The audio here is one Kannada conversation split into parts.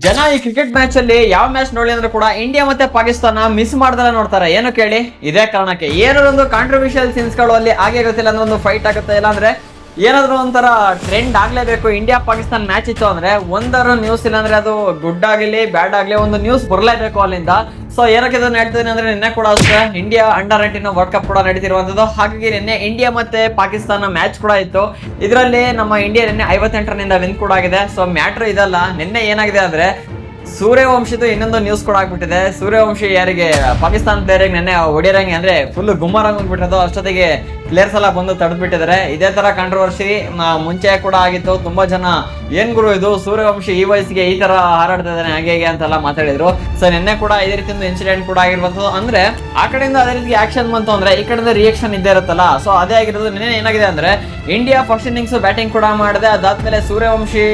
ಜನ ಈ ಕ್ರಿಕೆಟ್ ಮ್ಯಾಚ್ ಅಲ್ಲಿ ಯಾವ ಮ್ಯಾಚ್ ನೋಡಿ ಅಂದ್ರೆ ಕೂಡ ಇಂಡಿಯಾ ಮತ್ತೆ ಪಾಕಿಸ್ತಾನ ಮಿಸ್ ಮಾಡ್ದಲ್ಲ ನೋಡ್ತಾರೆ. ಏನು ಕೇಳಿ, ಇದೇ ಕಾರಣಕ್ಕೆ ಏನೋ ಒಂದು ಕಾಂಟ್ರವರ್ಷಿಯಲ್ ಸೀನ್ಸ್ ಗಳು ಅಲ್ಲಿ ಆಗೇ ಗೊತ್ತಿಲ್ಲ ಅಂದ್ರೆ ಒಂದು ಫೈಟ್ ಆಗುತ್ತೆ, ಇಲ್ಲ ಅಂದ್ರೆ ಏನಾದ್ರು ಒಂಥರ ಟ್ರೆಂಡ್ ಆಗ್ಲೇಬೇಕು. ಇಂಡಿಯಾ ಪಾಕಿಸ್ತಾನ ಮ್ಯಾಚ್ ಇತ್ತು ಅಂದ್ರೆ ಒಂದರ ನ್ಯೂಸ್ ಇಲ್ಲ ಅಂದ್ರೆ ಅದು ಗುಡ್ ಆಗಲಿ ಬ್ಯಾಡ್ ಆಗ್ಲಿ ಒಂದು ನ್ಯೂಸ್ ಬರಲೇಬೇಕು ಅಲ್ಲಿಂದ. ಸೊ ಏನಕ್ಕೆ ಇದನ್ನ ಹೇಳ್ತೀನಿ ಅಂದ್ರೆ ನಿನ್ನೆ ಕೂಡ ಅಷ್ಟೇ ಇಂಡಿಯಾ ಅಂಡರ್-19 ವರ್ಲ್ಡ್ ಕಪ್ ಕೂಡ ನಡೀತಿರುವಂತದ್ದು. ಹಾಗಾಗಿ ನಿನ್ನೆ ಇಂಡಿಯಾ ಮತ್ತೆ ಪಾಕಿಸ್ತಾನ ಮ್ಯಾಚ್ ಕೂಡ ಇತ್ತು. ಇದರಲ್ಲಿ ನಮ್ಮ ಇಂಡಿಯಾ ನಿನ್ನೆ 58 ರನ್ನಿಂದ ವಿನ್ ಕೂಡ ಆಗಿದೆ. ಸೊ ಮ್ಯಾಟ್ರ್ ಇದಲ್ಲ, ನಿನ್ನೆ ಏನಾಗಿದೆ ಅಂದ್ರೆ ಸೂರ್ಯವಂಶಿದು ಇನ್ನೊಂದು ನ್ಯೂಸ್ ಕೂಡ ಆಗ್ಬಿಟ್ಟಿದೆ. ಸೂರ್ಯವಂಶಿ ಯಾರಿಗೆ ಪಾಕಿಸ್ತಾನ ಪ್ಲೇಯರ್ಗೆ ನೆನ್ನೆ ಹೊಡಿಯರಂಗೆ ಅಂದ್ರೆ ಫುಲ್ ಗುಮ್ಮರಂಗ್ ಹೋಗ್ಬಿಟ್ಟಿರೋದು, ಅಷ್ಟೊತ್ತಿಗೆ ಪ್ಲೇಯರ್ಸ್ ಎಲ್ಲ ಬಂದು ತಡೆದ್ಬಿಟ್ಟಿದ್ದಾರೆ. ಇದೇ ತರ ಕಾಂಟ್ರವರ್ಸಿ ಮುಂಚೆ ಕೂಡ ಆಗಿತ್ತು. ತುಂಬಾ ಜನ ಏನ್ ಗುರು ಇದು ಸೂರ್ಯವಂಶಿ ಈ ವಯಸ್ಸಿಗೆ ಈ ತರ ಹಾರಾಡ್ತಾ ಇದ್ದಾನೆ ಹಾಗೆ ಹೇಗೆ ಅಂತೆಲ್ಲ ಮಾತಾಡಿದ್ರು. ಸೊ ನಿನ್ನೆ ಕೂಡ ಇದೇ ರೀತಿ ಒಂದು ಇನ್ಸಿಡೆಂಟ್ ಕೂಡ ಆಗಿರುವಂತದ್ದು. ಅಂದ್ರೆ ಆ ಕಡೆಯಿಂದ ಅದೇ ರೀತಿ ಆಕ್ಷನ್ ಬಂತು ಅಂದ್ರೆ ಈ ಕಡೆಯಿಂದ ರಿಯಾಕ್ಷನ್ ಇದ್ದೇ ಇರುತ್ತಲ್ಲ. ಸೊ ಅದೇ ಆಗಿರೋದು. ನಿನ್ನೆ ಏನಾಗಿದೆ ಅಂದ್ರೆ ಇಂಡಿಯಾ ಫಸ್ಟ್ ಇನ್ನಿಂಗ್ಸ್ ಬ್ಯಾಟಿಂಗ್ ಕೂಡ ಮಾಡಿದೆ. ಅದಾದ್ಮೇಲೆ ಸೂರ್ಯವಂಶಿ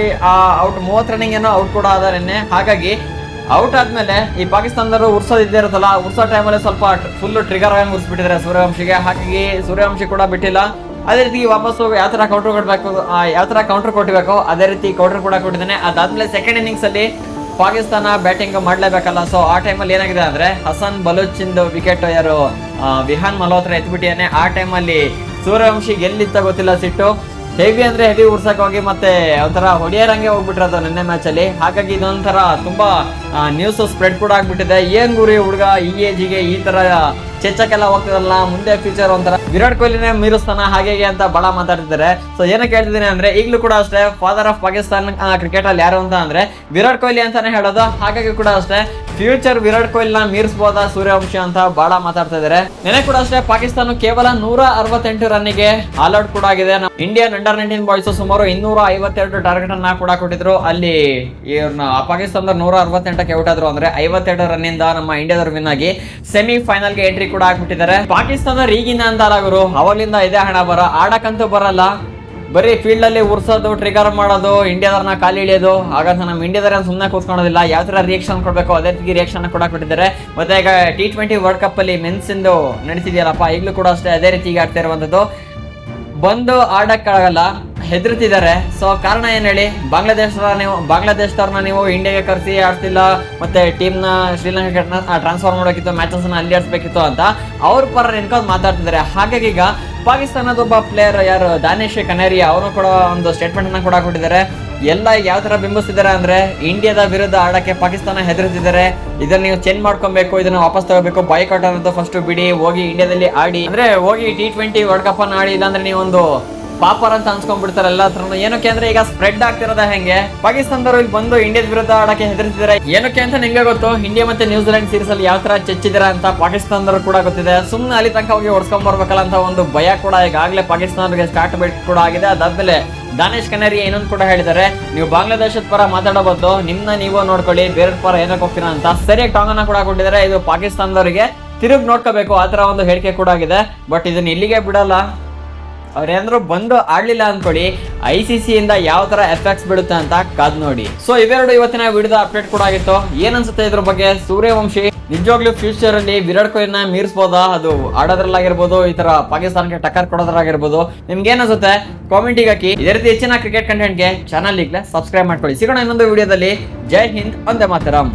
ಔಟ್ 30 ರನ್ನಿಂಗ್ ಏನೋ ಔಟ್ ಕೂಡ ಆದ ನಿನ್ನೆ. ಹಾಗಾಗಿ ಔಟ್ ಆದ್ಮೇಲೆ ಈ ಪಾಕಿಸ್ತಾನದವರು ಉರ್ಸೋದಿದ್ದೇ ಇರುತ್ತಲ್ಲ, ಉರ್ಸೋ ಟೈಮಲ್ಲಿ ಸ್ವಲ್ಪ ಫುಲ್ ಟ್ರಿಗರ್ ಆಗಿ ಉರ್ಸ್ಬಿಟ್ಟಿದ್ದಾರೆ ಸೂರ್ಯವಂಶಿಗೆ. ಹಾಗಾಗಿ ಸೂರ್ಯವಂಶಿ ಕೂಡ ಬಿಟ್ಟಿಲ್ಲ. ಅದೇ ರೀತಿ ವಾಪಸ್ ಯಾವ ತರ ಕೌಂಟರ್ ಕೊಡ್ಬೇಕು, ಯಾವ ತರ ಕೌಂಟರ್ ಕೊಟ್ಟಿಬೇಕು ಅದೇ ರೀತಿ ಕೌಂಟರ್ ಕೂಡ ಕೊಟ್ಟಿದ್ದಾನೆ. ಅದಾದ್ಮೇಲೆ ಸೆಕೆಂಡ್ ಇನ್ನಿಂಗ್ಸ್ ಅಲ್ಲಿ ಪಾಕಿಸ್ತಾನ ಬ್ಯಾಟಿಂಗ್ ಮಾಡ್ಲೇಬೇಕಲ್ಲ. ಸೊ ಆ ಟೈಮಲ್ಲಿ ಏನಾಗಿದೆ ಅಂದ್ರೆ ಹಸನ್ ಬಲೂಚಿಂದು ವಿಕೆಟ್ ಯಾರು ವಿಹಾನ್ ಮಲ್ಹೋತ್ರಾ ಎತ್ಬಿಟ್ಟಿಯಾನೆ. ಆ ಟೈಮಲ್ಲಿ ಸೂರ್ಯವಂಶಿ ಗೆಲ್ಲಿತ್ತ ಗೊತ್ತಿಲ್ಲ ಸಿಟ್ಟು ಹೆವಿ ಅಂದ್ರೆ ಹೆವಿ ಉರ್ಸಕ್ ಹೋಗಿ ಮತ್ತೆ ಒಂಥರ ಹೊಡಿಯರಂಗೆ ಹೋಗ್ಬಿಟ್ಟಿರೋದು ನಿನ್ನೆ ಮ್ಯಾಚ್ ಅಲ್ಲಿ. ಹಾಗಾಗಿ ಇದೊಂಥರ ತುಂಬಾ ನ್ಯೂಸ್ ಸ್ಪ್ರೆಡ್ ಕೂಡ ಆಗ್ಬಿಟ್ಟಿದೆ. ಏನ್ ಗುರಿ ಹುಡುಗ ಈ ಏಜಿಗೆ ಈ ತರ ಚೆಚ್ಚಕ್ಕೆಲ್ಲ ಹೋಗ್ತಿರಲ್ಲ, ಮುಂದೆ ಫ್ಯೂಚರ್ ಒಂಥರ ವಿರಾಟ್ ಕೊಹ್ಲಿನೇ ಮೀರಿಸ್ತಾನ ಹಾಗೆ ಅಂತ ಬಹಳ ಮಾತಾಡ್ತಿದ್ದಾರೆ. ಸೊ ಏನಕ್ಕೆ ಹೇಳ್ತಿದ್ದೀನಿ ಅಂದ್ರೆ ಈಗಲೂ ಕೂಡ ಅಷ್ಟೇ ಫಾದರ್ ಆಫ್ ಪಾಕಿಸ್ತಾನ್ ಕ್ರಿಕೆಟ್ ಅಲ್ಲಿ ಯಾರು ಅಂತ ಅಂದ್ರೆ ವಿರಾಟ್ ಕೊಹ್ಲಿ ಅಂತಾನೆ ಹೇಳೋದು. ಹಾಗಾಗಿ ಕೂಡ ಅಷ್ಟೇ ಫ್ಯೂಚರ್ ವಿರಾಟ್ ಕೊಹ್ಲಿನ ಮೀರಿಸಬಹುದಾ ಸೂರ್ಯವಂಶಿ ಅಂತ ಬಹಳ ಮಾತಾಡ್ತಾ ಇದ್ದಾರೆ. ನೆನೆ ಕೂಡ ಅಷ್ಟೇ ಪಾಕಿಸ್ತಾನ ಕೇವಲ 168 ರನ್ನಿಗೆ ಆಲ್ ಔಟ್ ಕೂಡ ಆಗಿದೆ. ಇಂಡಿಯನ್ ಅಂಡರ್-19 ಬಾಯ್ಸ್ ಸುಮಾರು 252 ಟಾರ್ಗೆಟ್ ಅನ್ನ ಕೂಡ ಕೊಟ್ಟಿದ್ರು. ಅಲ್ಲಿ ಪಾಕಿಸ್ತಾನದ 168ಕ್ಕೆ ಔಟ್ ಆದ್ರು ಅಂದ್ರೆ 52 ರನ್ನಿಂದ ನಮ್ಮ ಇಂಡಿಯಾದವ್ರು ವಿನ್ ಆಗಿ ಸೆಮಿ ಫೈನಲ್ಗೆ ಎಂಟ್ರಿ ಕೂಡ ಆಗ್ಬಿಟ್ಟಿದ್ದಾರೆ. ಪಾಕಿಸ್ತಾನ ಈಗಿನ ಅಂತಾರ ಗುರು, ಅವಾಗ್ಲಿಂದ ಇದೇ ಹಣ ಆಡಕ್ಕಂತೂ ಬರಲ್ಲ, ಬರೀ ಫೀಲ್ಡ್ ಅಲ್ಲಿ ಉರ್ಸೋದು ಟ್ರಿಗರ್ ಮಾಡೋದು ಇಂಡಿಯಾದವ್ರನ್ನ ಕಾಲಿ ಇಳಿಯೋದು. ಹಾಗಂತ ನಮ್ಮ ಇಂಡಿಯಾದವ್ರ ಸುಮ್ಮನೆ ಕೂತ್ಕೊಳ್ಳೋದಿಲ್ಲ, ಯಾವ ತರ ರಿಯಾಕ್ಷನ್ ಕೊಡ್ಬೇಕು ಅದೇ ರೀತಿ ರಿಯಾಕ್ಷನ್ ಕೂಡ ಕೊಟ್ಟಿದ್ದಾರೆ. ಮತ್ತೆ ಈಗ T20 ವರ್ಲ್ಡ್ ಕಪ್ ಅಲ್ಲಿ ಮೆನ್ಸ್ ಇಂದು ನಡೀತಿದೆಯಲ್ಲಪ್ಪ, ಈಗಲೂ ಕೂಡ ಅಷ್ಟೇ ಅದೇ ರೀತಿ ಆಗ್ತಾ ಇರುವಂತದ್ದು. ಬಂದು ಆಡಕ್ಕಾಗಲ್ಲ, ಹೆದರ್ತಿದ್ದಾರೆ. ಸೊ ಕಾರಣ ಏನ್ ಹೇಳಿ, ಬಾಂಗ್ಲಾದೇಶದವ್ರನ್ನ ನೀವು ಇಂಡಿಯಾಗೆ ಕರೆಸಿ ಆಡ್ತಿಲ್ಲ, ಮತ್ತೆ ಟೀಮ್ ನ ಶ್ರೀಲಂಕಾಗೆ ಟ್ರಾನ್ಸ್ಫರ್ ಮಾಡೋಕಿತ್ತು, ಮ್ಯಾಚಸ್ ನ ಅಲ್ಲಿ ಆಡ್ಸ್ಬೇಕಿತ್ತು ಅಂತ ಅವ್ರ ಪರ ನಿನ್ಕೊಂಡು ಮಾತಾಡ್ತಿದ್ದಾರೆ. ಹಾಗಾಗಿ ಈಗ ಪಾಕಿಸ್ತಾನದ ಒಬ್ಬ ಪ್ಲೇಯರ್ ಯಾರು ದಾನಿಶ್ ಕನೇರಿಯಾ ಅವರು ಕೂಡ ಒಂದು ಸ್ಟೇಟ್ಮೆಂಟ್ ಅನ್ನ ಕೂಡ ಕೊಟ್ಟಿದ್ದಾರೆ. ಎಲ್ಲ ಯಾವ ತರ ಬಿಂಬಿಸ್ತಿದ್ದಾರೆ ಅಂದ್ರೆ ಇಂಡಿಯಾದ ವಿರುದ್ಧ ಆಡಕ್ಕೆ ಪಾಕಿಸ್ತಾನ ಹೆದರ್ತಿದ್ದಾರೆ, ಇದನ್ನ ನೀವು ಚೇಂಜ್ ಮಾಡ್ಕೊಬೇಕು, ಇದನ್ನ ವಾಪಸ್ ತಗೋಬೇಕು, ಬಾಯ್ಕಾಟ್ ಅನ್ನೋದು ಫಸ್ಟ್ ಬಿಡಿ, ಹೋಗಿ ಇಂಡಿಯಾದಲ್ಲಿ ಆಡಿ ಅಂದ್ರೆ ಹೋಗಿ T20 ವರ್ಲ್ಡ್ ಕಪ್ ಅನ್ನ ಆಡಿ, ಇಲ್ಲಾಂದ್ರೆ ನೀವೊಂದು ಪಾಪರ್ ಅಂತ ಅನ್ಸ್ಕೊಂಡ್ಬಿಡ್ತಾರೆ ಎಲ್ಲ ಹತ್ರನು. ಏನಕ್ಕೆ ಅಂದ್ರೆ ಈಗ ಸ್ಪ್ರೆಡ್ ಆಗ್ತಿರೋದ ಹೆಂಗೆ ಪಾಕಿಸ್ತಾನದವರು ಇಲ್ಲಿ ಬಂದು ಇಂಡಿಯಾದ ವಿರುದ್ಧ ಆಡಕ್ಕೆ ಹೆದರ್ತಿದ್ದಾರೆ. ಏನಕ್ಕೆ ಅಂತ ನಿಮ್ಗೆ ಗೊತ್ತು, ಇಂಡಿಯಾ ಮತ್ತೆ ನ್ಯೂಜಿಲೆಂಡ್ ಸೀರೀಸ್ ಅಲ್ಲಿ ಯಾವ ತರ ಚೆಚ್ಚಿದಾರೆ ಅಂತ ಪಾಕಿಸ್ತಾನದವರು ಕೂಡ ಗೊತ್ತಿದೆ. ಸುಮ್ಮನೆ ಅಲ್ಲಿ ತನಕ ಹೋಗಿ ಹೊಡ್ಸ್ಕೊಂಡ್ ಬರ್ಬೇಕಲ್ಲ ಅಂತ ಒಂದು ಭಯ ಕೂಡ ಈಗಾಗಲೇ ಪಾಕಿಸ್ತಾನಕ್ಕೆ ಸ್ಟಾರ್ಟ್ ಕೂಡ ಆಗಿದೆ. ಅದಾದ್ಮೇಲೆ ದಾನಿಶ್ ಕನೇರಿಯಾ ಇನ್ನೊಂದು ಕೂಡ ಹೇಳಿದ್ದಾರೆ, ನೀವು ಬಾಂಗ್ಲಾದೇಶದ ಪರ ಮಾತಾಡಬಹುದು, ನಿಮ್ನ ನೀವು ನೋಡ್ಕೊಳ್ಳಿ, ಬೇರೆ ಪರ ಏನಕ್ಕೆ ಹೋಗ್ತೀರಾ ಅಂತ ಸರಿಯಾಗಿ ಟಾಂಗ್ ಅನ್ನ ಕೂಡ ಕೊಟ್ಟಿದ್ದಾರೆ. ಇದು ಪಾಕಿಸ್ತಾನದವರಿಗೆ ತಿರುಗಿ ನೋಡ್ಕೋಬೇಕು ಆ ತರ ಒಂದು ಹೇಳಿಕೆ ಕೂಡ ಆಗಿದೆ. ಬಟ್ ಇದನ್ನ ಇಲ್ಲಿಗೆ ಬಿಡಲ್ಲ, ಅವ್ರೇನಾದ್ರು ಬಂದು ಆಡ್ಲಿಲ್ಲ ಅನ್ಕೊಳ್ಳಿ, ICC ಇಂದ ಯಾವ ತರ ಎಫೆಕ್ಟ್ಸ್ ಬೀಳುತ್ತೆ ಅಂತ ಕಾದ್ ನೋಡಿ. ಸೊ ಇವೆರಡು ಇವತ್ತಿನ ವಿಡಿಯೋದ ಅಪ್ಡೇಟ್ ಕೂಡ ಆಗಿತ್ತು. ಏನನ್ಸುತ್ತೆ ಇದ್ರ ಬಗ್ಗೆ? ಸೂರ್ಯವಂಶಿ ನಿಜವಾಗ್ಲೂ ಫ್ಯೂಚರ್ ಅಲ್ಲಿ ವಿರಾಟ್ ಕೊಹ್ಲಿನ ಮೀರಿಸಬಹುದಾ? ಅದು ಆಡೋದ್ರಲ್ಲಾಗಿರ್ಬೋದು, ಈ ತರ ಪಾಕಿಸ್ತಾನಕ್ಕೆ ಟಕ್ಕರ್ ಕೊಡೋದ್ರಾಗಿರ್ಬೋದು, ನಿಮ್ಗೆ ಏನಿಸುತ್ತೆ ಕಾಮೆಂಟಿಗೆ ಹಾಕಿ. ಇದೇ ರೀತಿ ಹೆಚ್ಚಿನ ಕ್ರಿಕೆಟ್ ಕಂಟೆಂಟ್ಗೆ ಚಾನಲ್ ಈಗಲೇ ಸಬ್ಸ್ಕ್ರೈಬ್ ಮಾಡ್ಕೊಳ್ಳಿ. ಸಿಗೋಣ ಇನ್ನೊಂದು ವಿಡಿಯೋದಲ್ಲಿ. ಜೈ ಹಿಂದ್, ವಂದೇ ಮಾತರಂ.